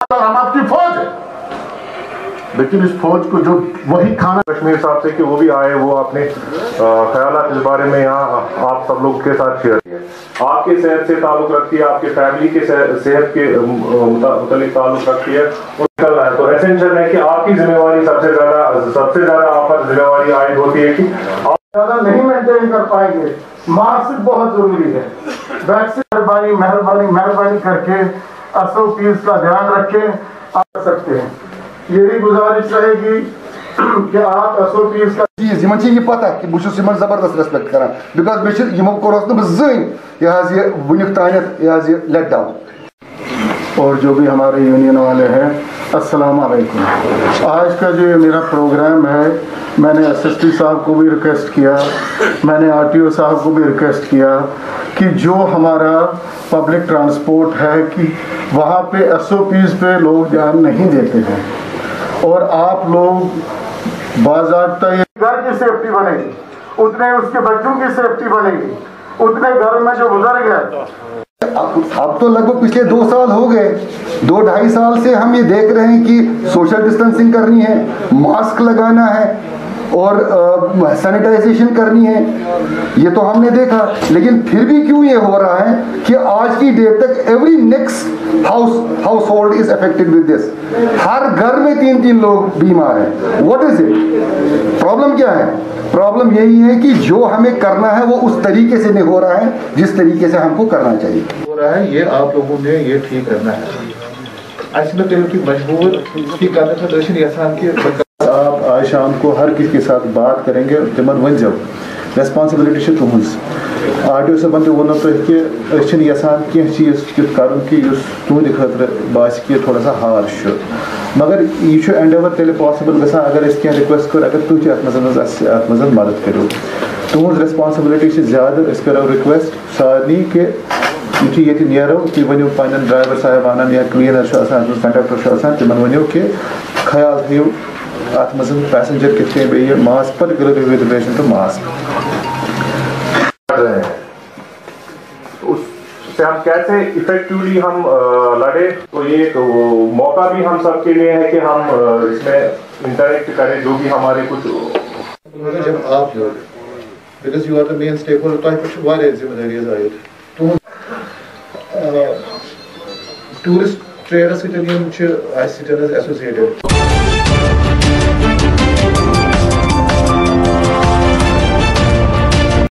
हम आपकी फौज है, लेकिन इस फौज को जो वही खाना कश्मीर साहब से कि वो भी आए, वो अपने ख्यालात इस बारे में यहाँ आप सब लोग के साथ शेयर किए। आपके सेहत से ताल्लुक रखती है, आपके फैमिली के सेहत के मुतालिक ताल्लुक रखती है, निकलना है तो एसेंशियल है कि आपकी जिम्मेवारी सबसे ज्यादा आप पर जिम्मेवारी आयद होती है कि आप ज्यादा नहीं मेंटेन कर पाएंगे। मास्क बहुत जरूरी है। वैक्सीन मेहरबानी करके SOPs का ध्यान रखें, आ सकते हैं। यही गुजारिश रहेगी कि आप SOPs का चीज ये पता कि बहुत जबरदस्त रेस्पेक्ट करान बिकॉज मे कोर जन ये वुनिक तानत ये लेट डाउन। और जो भी हमारे यूनियन वाले हैं, अस्सलाम वालेकुम। आज का जो मेरा प्रोग्राम है, मैंने SSP साहब को भी रिक्वेस्ट किया, मैंने RTO साहब को भी रिक्वेस्ट किया कि जो हमारा पब्लिक ट्रांसपोर्ट है कि वहाँ पे SOPs पे लोग ध्यान नहीं देते हैं और आप लोग बाज़ाब्ता घर की सेफ्टी बनेगी, उतने उसके बच्चों की सेफ्टी बनेगी, उतने घर में जो बुजुर्ग है। अब तो लगभग पिछले 2 साल हो गए, 2-2.5 साल से हम ये देख रहे हैं कि सोशल डिस्टेंसिंग करनी है, मास्क लगाना है और सैनिटाइजेशन करनी है, ये तो हमने देखा। लेकिन फिर भी क्यों ये हो रहा है कि आज की डेट तक every next household is affected with this. हर घर में 3-3 लोग बीमार हैं। What is it? प्रॉब्लम क्या है? प्रॉब्लम यही है कि जो हमें करना है वो उस तरीके से नहीं हो रहा है जिस तरीके से हमको करना चाहिए हो रहा है। ये आप लोगों ने ये ठीक करना है। मजबूर की आप आज शाम को हर किसी के साथ बात करेंगे, तिमन वन जब रेस्पॉन्सिबिलिटी तुहज RTO साहब तो वो कि यसान कह चीज़ कर कि तुंद खतर बास कि थोड़ा सा हार्श, मगर यह एंडेवर तेल पॉसिबल गसा अगर कह रिक्वेस्ट कर अगर तुम अत मदद करो। तुहज रेस्पॉन्सिबिलिटी ज़्यादा करो रिक्वेस्ट सारनी कि ये नीरो कि वनो पन्न ड्राइवर साहबान या क्लीनर कंडक्टर तिमन वनो कि ख्याल थो अत मज पैसेंजर कितने बे mask particularly with relation to mask रहे हैं, उससे हम कैसे इफेक्टिवली हम लड़े। तो ये तो मौका भी हम सबके लिए है कि हम इसमें इंटरेक्ट करें, जो भी हमारे कुछ जब आप लोग because you are the main stakeholder तक कुछ वाले जिम्मेदारियां आयत तो टूरिस्ट ट्रेडर्स के लिए एसोसिएटेड